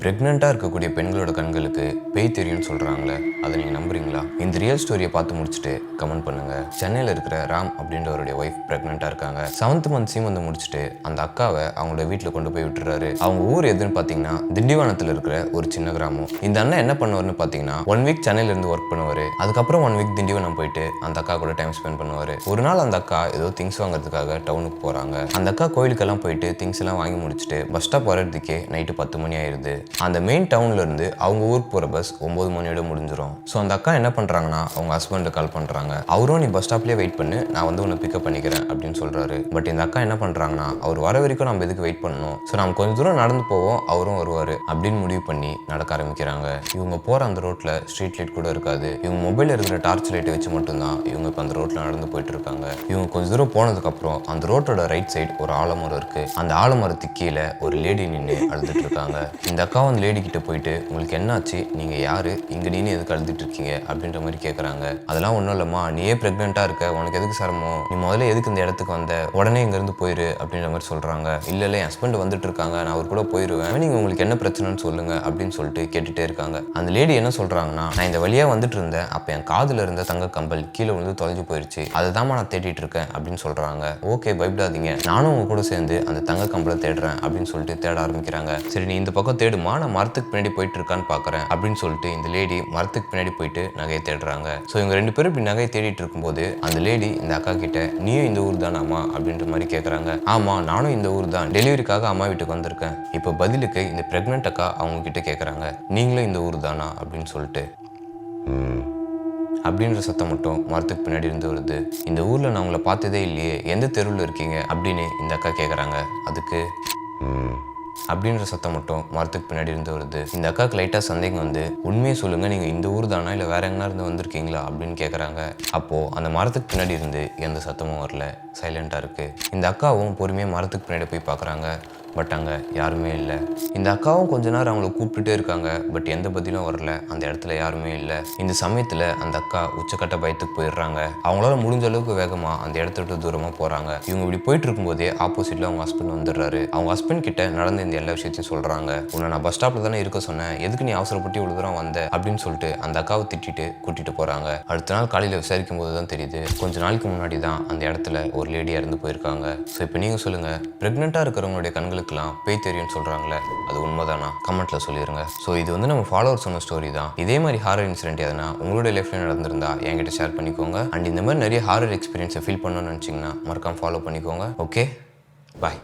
பிரெக்னெண்ட்டாக இருக்கக்கூடிய பெண்களோட கண்களுக்கு பேய் தெரியும்னு சொல்கிறாங்களே, அதை நீங்கள் நம்புறீங்களா? இந்த ரியல் ஸ்டோரியை பார்த்து முடிச்சுட்டு கமெண்ட் பண்ணுங்கள். சென்னையில் இருக்கிற ராம் அப்படின்றவருடைய ஒய்ஃப் ப்ரெக்னெண்ட்டாக இருக்காங்க. 7th மந்த் சீமந்தம் முடிச்சுட்டு அந்த அக்காவை அவங்களோட வீட்டில் கொண்டு போய் விட்டுறாரு. அவங்க ஊர் எதுன்னு பார்த்தீங்கன்னா திண்டிவனத்தில் இருக்கிற ஒரு சின்ன கிராமம். இந்த அண்ணன் என்ன பண்ணுவார்னு பார்த்தீங்கன்னா 1 வீக் சென்னையிலேருந்து ஒர்க் பண்ணுவார். அதுக்கப்புறம் 1 வீக் திண்டிவனம் போயிட்டு அந்த அக்கா கூட டைம் ஸ்பெண்ட் பண்ணுவார். ஒரு நாள் அந்த அக்கா ஏதோ திங்ஸ் வாங்குறதுக்காக டவுனுக்கு போகிறாங்க. அந்த அக்கா கோயிலுக்கெல்லாம் போயிட்டு திங்ஸ் எல்லாம் வாங்கி முடிச்சுட்டு பஸ் ஸ்டாப் வர்றதுக்கே நைட்டு 10 மணி ஆயிடுது. அந்த மெயின் டவுன்ல இருந்து அவங்க ஊருக்கு போற பஸ் 9 மணியோட முடிஞ்சிடும். ஸோ அந்த அக்கா என்ன பண்றாங்கன்னா அவங்க ஹஸ்பண்ட் கால் பண்றாங்க. அவரும் நீ பஸ் ஸ்டாப்லேயே வெயிட் பண்ணு, நான் வந்து உன்னை பிக்கப் பண்ணிக்கிறேன் அப்படின்னு சொல்றாரு. பட் இந்த அக்கா என்ன பண்றாங்கன்னா அவர் வர வரைக்கும் நம்ம எதுக்கு வெயிட் பண்ணணும், ஸோ நம்ம கொஞ்சம் தூரம் நடந்து போவோம், அவரும் வருவாரு அப்படின்னு முடிவு பண்ணி நடக்க ஆரம்பிக்கிறாங்க. இவங்க போற அந்த ரோட்ல ஸ்ட்ரீட் லைட் கூட இருக்காது. இவங்க மொபைல் இருக்கிற டார்ச் லைட்டை வச்சு மட்டும்தான் இவங்க இப்போ அந்த ரோட்ல நடந்து போயிட்டு இருக்காங்க. இவங்க கொஞ்சம் தூரம் போனதுக்கு அப்புறம் அந்த ரோட்டோட ரைட் சைடு ஒரு ஆலமரம் இருக்கு. அந்த ஆலமரத்துக்கு கீழே ஒரு லேடி நின்று அழுதுட்டு இருக்காங்க. இந்த அக்கா அந்த லேடி கிட்ட போயிட்டு உங்களுக்கு என்னாச்சு, நீங்க யாரு, இங்க நீ எதுக்கு அழுதுட்டு இருக்கீங்க அப்படின்ற மாதிரி கேட்கறாங்க. அதெல்லாம் ஒன்றும் இல்லம்மா, நீயே பிரெக்னெண்டா இருக்க, உனக்கு எதுக்கு சிரமம், நீ முதல்ல எதுக்கு இந்த இடத்துக்கு வந்த, உடனே இங்க இருந்து போயிரு அப்படின்ற மாதிரி சொல்றாங்க. இல்ல என் ஹஸ்பண்ட் வந்துட்டு இருக்காங்க, நான் அவர் கூட போயிருவேன், நீங்க உங்களுக்கு என்ன பிரச்சனைன்னு சொல்லுங்க அப்படின்னு சொல்லிட்டு கேட்டுட்டே இருக்காங்க. அந்த லேடி என்ன சொல்றாங்கன்னா, நான் இந்த வழியா வந்துட்டு இருந்தேன், அப்ப என் காதுல இருந்த தங்க கம்பல் கீழே வந்து தொலைஞ்சு போயிருச்சு, அதை தான் நான் தேடிட்டு இருக்கேன் அப்படின்னு சொல்றாங்க. ஓகே பயப்படாதீங்க, நானும் உங்க கூட சேர்ந்து அந்த தங்க கம்பலை தேடுறேன் அப்படின்னு சொல்லிட்டு தேட ஆரம்பிக்கிறாங்க. சரி நீ இந்த பக்கம் தேடுமா, நான் மரத்துக்கு பின்னாடி போயிட்டு இருக்கான்னு பாக்குறேன் அப்படின்னு சொல்லிட்டு இந்த லேடி மரத்துக்கு பின்னாடி போயிட்டு நகையை தேடுறாங்க. ஸோ இவங்க 2 பேரும் இப்படி நகையை தேடிட்டு இருக்கும்போது அந்த லேடி இந்த அக்கா கிட்ட நீயும் இந்த ஊர் தானாமா அப்படின்ற மாதிரி கேட்கறாங்க. ஆமா நானும் இந்த ஊர் தான், டெலிவரிக்காக அம்மா வீட்டுக்கு வந்திருக்கேன். இப்போ பதிலுக்கு இந்த பிரெக்னென்ட் அக்கா அவங்க கிட்ட கேட்கறாங்க, நீங்களும் இந்த ஊர் தானா அப்படின்னு சொல்லிட்டு அப்படின்ற சத்தம் மட்டும் மரத்துக்கு பின்னாடி இருந்து வருது. இந்த ஊர்ல நான் உங்களை பார்த்ததே இல்லையே, எந்த தெருவில் இருக்கீங்க அப்படின்னு இந்த அக்கா கேட்குறாங்க. அதுக்கு அப்படின்ற சத்தம் மட்டும் மரத்துக்கு பின்னாடி இருந்து வருது. இந்த அக்காவுக்கு லைட்டாக சந்தேகம் வந்து உண்மையை சொல்லுங்க, நீங்கள் இந்த ஊர் தானா இல்லை வேற எங்கன்னா இருந்து வந்திருக்கீங்களா அப்படின்னு கேட்குறாங்க. அப்போது அந்த மரத்துக்கு பின்னாடி இருந்து எந்த சத்தமும் வரல, சைலண்டாக இருக்குது. இந்த அக்காவும் பொறுமையாக மரத்துக்கு பின்னாடி போய் பார்க்குறாங்க. பட் அங்கே யாருமே இல்லை. இந்த அக்காவும் கொஞ்ச நேரம் அவங்கள கூப்பிட்டுட்டே இருக்காங்க. பட் எந்த பதிலும் வரல, அந்த இடத்துல யாருமே இல்லை. இந்த சமயத்தில் அந்த அக்கா உச்சக்கட்ட பயத்துக்கு போயிடுறாங்க. அவங்களால முடிஞ்ச அளவுக்கு வேகமாக அந்த இடத்த விட்டு தூரமாக போகிறாங்க. இவங்க இப்படி போயிட்டு இருக்கும்போதே ஆப்போசிட்டில் அவங்க ஹஸ்பண்ட் வந்துடுறாரு. அவங்க ஹஸ்பண்ட் கிட்ட நடந்த இந்த எல்லா விஷயத்தையும் சொல்கிறாங்க. உன்னை நான் பஸ் ஸ்டாப்பில் தானே இருக்க சொன்னேன், எதுக்கு நீ அவசரப்பட்டு இவ்வளோ தூரம் வந்த அப்படின்னு சொல்லிட்டு அந்த அக்காவை திட்டிட்டு கூட்டிகிட்டு போகிறாங்க. அடுத்த நாள் காலையில் விசாரிக்கும் போது தான் தெரியுது, கொஞ்ச நாளைக்கு முன்னாடி தான் அந்த இடத்துல ஒரு லேடி இறந்து போயிருக்காங்க. ஸோ இப்போ நீங்கள் சொல்லுங்கள், ப்ரெக்னெண்ட்டாக இருக்கிறவங்களுடைய கண்களுக்கு பேய் தெரியும்னு சொல்றாங்களே, அது உண்மைதானா? கமெண்ட்ல சொல்லிருங்க. ஸோ இது வந்து நம்ம ஃபாலோவர் சொன்ன ஸ்டோரி தான். இதே மாதிரி ஹாரர் இன்சிடென்ட் எதனா உங்களுடைய லைஃப்ல நடந்திருந்தா என்கிட்ட ஷேர் பண்ணிக்கோங்க. அண்ட் இந்த மாதிரி நிறைய ஹாரர் எக்ஸ்பீரியன்ஸை ஃபீல் பண்ணணும்னு நினச்சிங்கன்னா மறக்காம ஃபாலோ பண்ணிக்கோங்க. Okay bye.